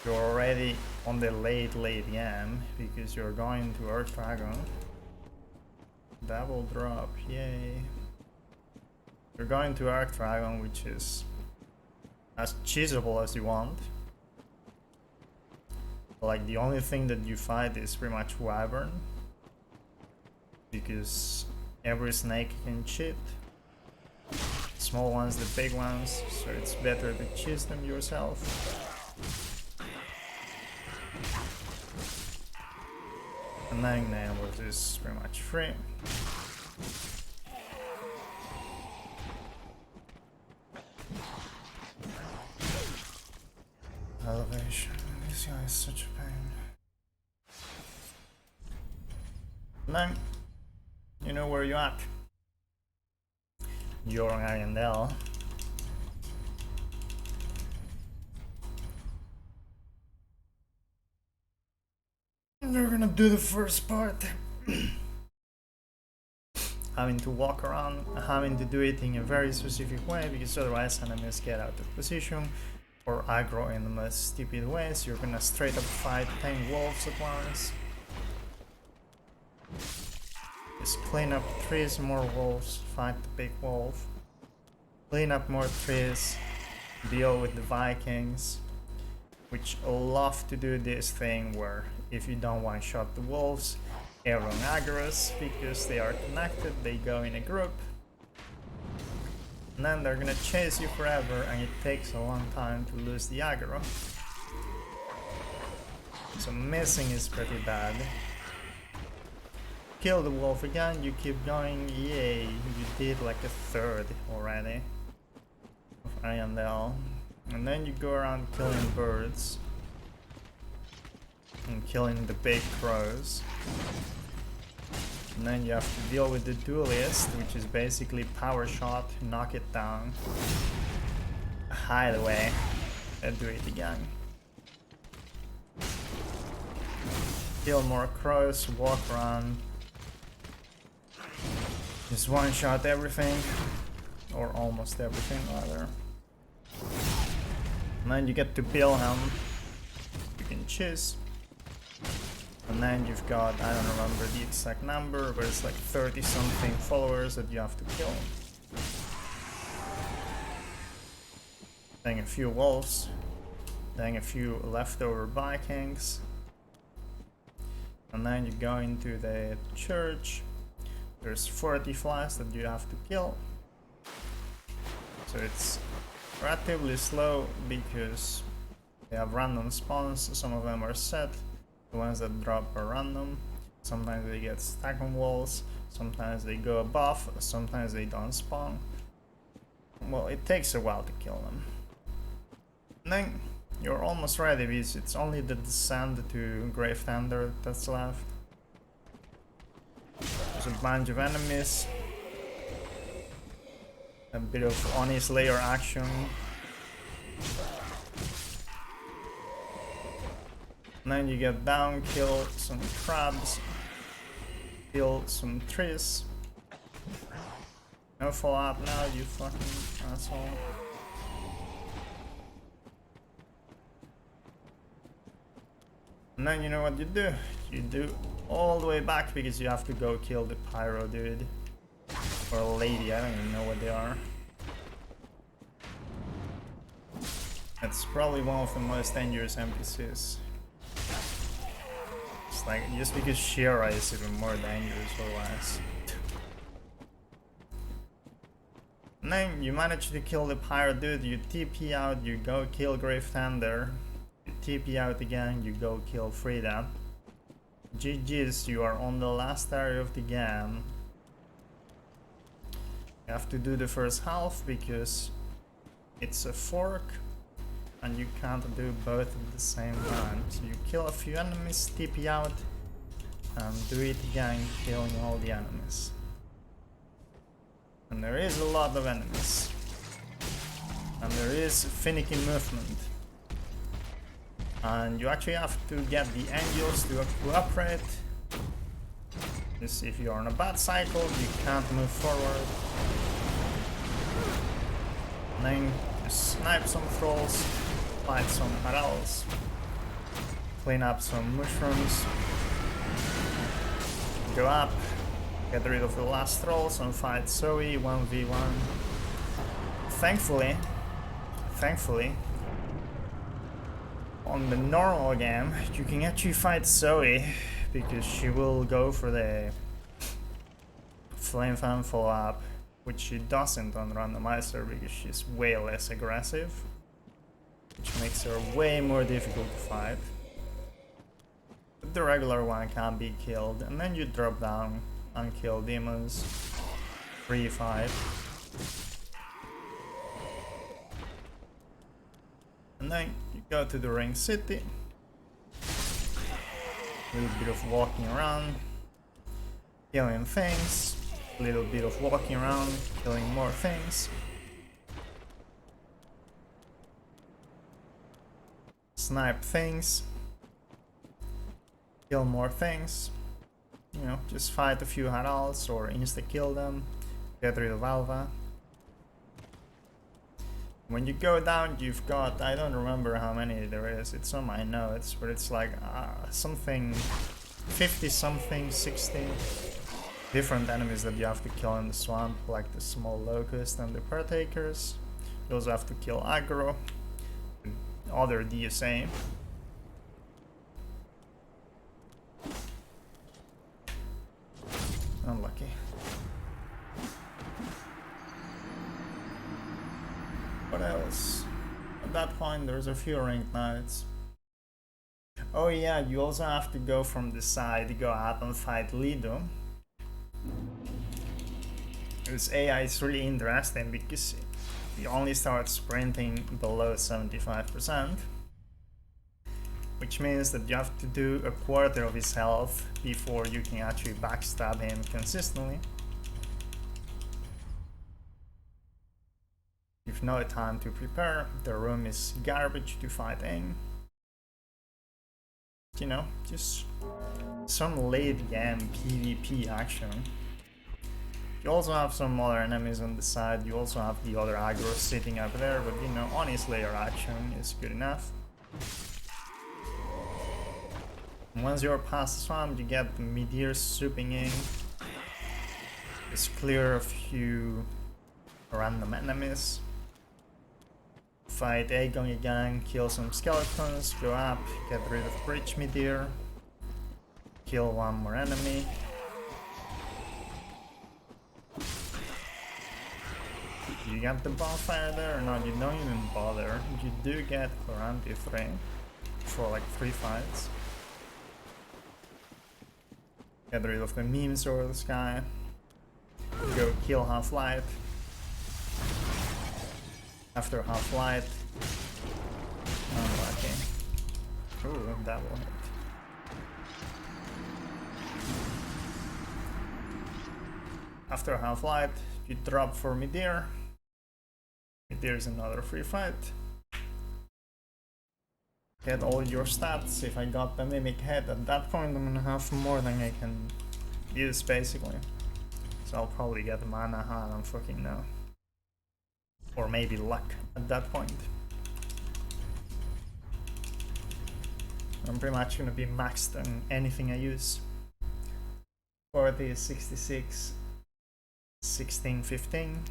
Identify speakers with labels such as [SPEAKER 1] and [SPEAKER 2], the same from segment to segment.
[SPEAKER 1] You're already on the late game because you're going to Earth Dragon. Double drop, yay. You're going to Earth Dragon, which is as cheesable as you want. Like, the only thing that you fight is pretty much Wyvern, because every snake can cheat. Small ones, the big ones, so it's better to choose them yourself. And 9 was is pretty much free. Elevation. This guy is such a pain. 9. You know where you're at. You're on Arendelle. We're gonna do the first part. Having to walk around, having to do it in a very specific way, because otherwise enemies get out of position or aggro in the most stupid ways. You're gonna straight up fight 10 wolves at once. Just clean up trees, more wolves, fight the big wolf. Clean up more trees, deal with the Vikings, which love to do this thing where if you don't one-shot the wolves, everyone aggroes because they are connected, they go in a group. And then they're gonna chase you forever and it takes a long time to lose the aggro. So missing is pretty bad. Kill the wolf again, you keep going, yay, you did like a third already of Arendelle. And then you go around killing birds and killing the big crows. And then you have to deal with the duelist, which is basically power shot, knock it down, hide away, and do it again. Kill more crows, walk around, just one shot everything, or almost everything rather. And then you get to Bilham, you can choose. And then you've got, I don't remember the exact number, but it's like 30 something followers that you have to kill. Then a few wolves, then a few leftover Vikings. And then you go into the church. There's 40 flies that you have to kill. So it's relatively slow because they have random spawns. Some of them are set. The ones that drop are random. Sometimes they get stuck on walls. Sometimes they go above. Sometimes they don't spawn. Well, it takes a while to kill them. And then you're almost ready because it's only the descent to Grave Tender that's left. There's a bunch of enemies. A bit of Oni Slayer action. And then you get down, kill some crabs, kill some trees. No follow up now, you fucking asshole. And then you know what you do? You do all the way back because you have to go kill the pyro dude. Or lady, I don't even know what they are. It's probably one of the most dangerous NPCs. It's like, just because Shira is even more dangerous otherwise. And then you manage to kill the pyro dude, you TP out, you go kill Grave Tender. You TP out again, you go kill Frida. GG's, you are on the last area of the game. You have to do the first half because it's a fork and you can't do both at the same time. So you kill a few enemies, TP out, and do it again, killing all the enemies. And there is a lot of enemies. And there is finicky movement. And you actually have to get the angels to cooperate. Because if you're on a bad cycle, you can't move forward. And then you snipe some thralls, fight some Harals, clean up some mushrooms, go up, get rid of the last trolls and fight Zoe 1v1. Thankfully, on the normal game, you can actually fight Zoe because she will go for the Flame Fan follow-up, which she doesn't on randomizer because she's way less aggressive, which makes her way more difficult to fight. But the regular one can't be killed, and then you drop down and kill demons. Free fight. And then you go to the Ring City. A little bit of walking around, killing things. A little bit of walking around, killing more things. Snipe things. Kill more things. You know, just fight a few Haralds or insta-kill them. Get rid of Alva. When you go down, you've got, I don't remember how many there is, it's on my notes, but it's like something 50 something, 60 different enemies that you have to kill in the swamp, like the small locust and the partakers. You also have to kill aggro, other DSA. Unlucky. What else? At that point there's a few ranked knights. Oh yeah, you also have to go from the side, go out and fight Lido. This AI is really interesting because you only start sprinting below 75%, which means that you have to do a quarter of his health before you can actually backstab him consistently. You've no time to prepare, the room is garbage to fight in. You know, just some late game PvP action. You also have some other enemies on the side, you also have the other aggro sitting up there, but you know, honestly your action is good enough. And once you're past the swamp, you get the meteors swooping in. Just clear a few random enemies. Fight Aegon again, kill some skeletons, go up, get rid of Bridge Meteor, kill one more enemy. You get the bonfire there or not? You don't even bother. You do get Coranti 3 for like 3 fights. Get rid of the memes over the sky. Go kill Half-Light. After Half-Light. Unlucky. Ooh, that will hit. After Half-Light, you drop for Midir. There's another free fight. Get all your stats. If I got the Mimic Head at that point, I'm gonna have more than I can use basically. So I'll probably get mana, I don't fucking know. Or maybe luck at that point. I'm pretty much gonna be maxed on anything I use. 40, 66, 16, 15.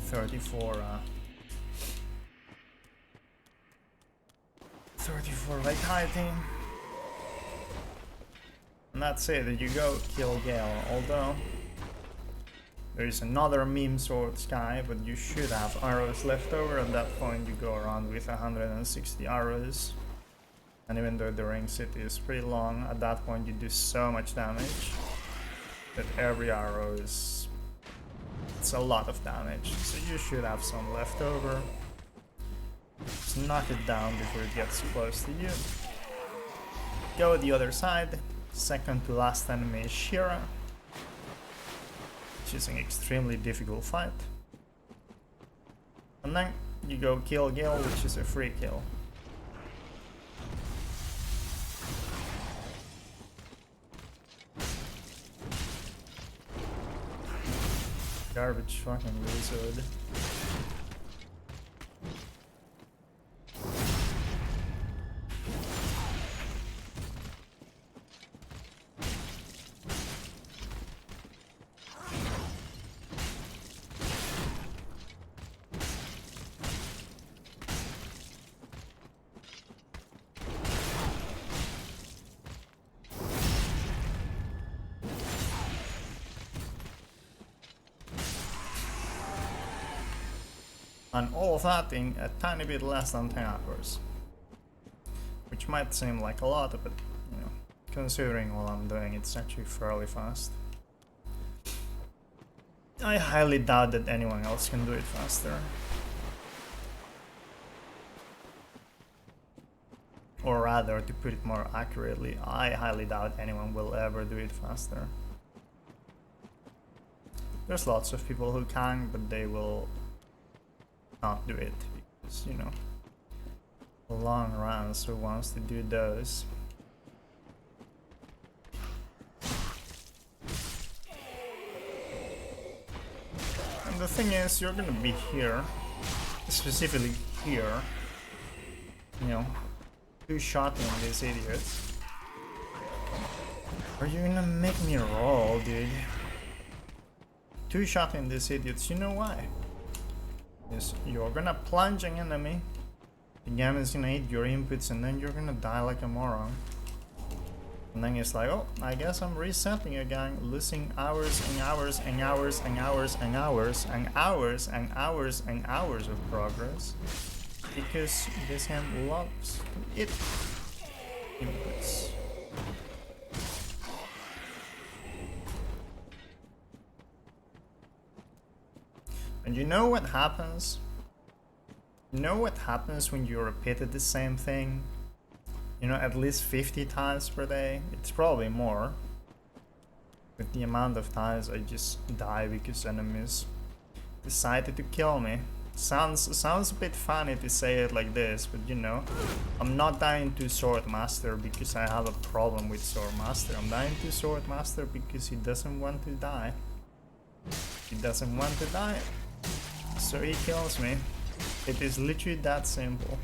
[SPEAKER 1] 34 Vitality. And that's it, you go kill Gale, although there is another meme sword Sky, but you should have arrows left over. At that point you go around with 160 arrows. And even though the Ring City is pretty long, at that point you do so much damage that every arrow is... it's a lot of damage, so you should have some left over. Just knock it down before it gets close to you. Go the other side. Second to last enemy is Shira, which is an extremely difficult fight. And then you go kill Gale, which is a free kill. Garbage fucking lizard. And all of that in a tiny bit less than 10 hours. Which might seem like a lot, but you know, considering what I'm doing, it's actually fairly fast. I highly doubt that anyone else can do it faster. Or rather, to put it more accurately, I highly doubt anyone will ever do it faster. There's lots of people who can, but they will not do it because, you know, long runs, who wants to do those? And the thing is, you're gonna be here, specifically here, you know, two-shotting these idiots. Are you gonna make me roll, dude? Two-shotting these idiots, you know why? Yes, you're gonna plunge an enemy, the game is gonna eat your inputs, and then you're gonna die like a moron. And then it's like, oh, I guess I'm resetting again, losing hours and hours and hours and hours and hours and hours and hours and hours of progress. Because this game loves to eat inputs. And you know what happens? You know what happens when you repeated the same thing? You know, at least 50 times per day? It's probably more. With the amount of times I just die because enemies decided to kill me. Sounds a bit funny to say it like this, but you know, I'm not dying to Swordmaster because I have a problem with Swordmaster. I'm dying to Swordmaster because he doesn't want to die. He doesn't want to die, so he kills me. It is literally that simple.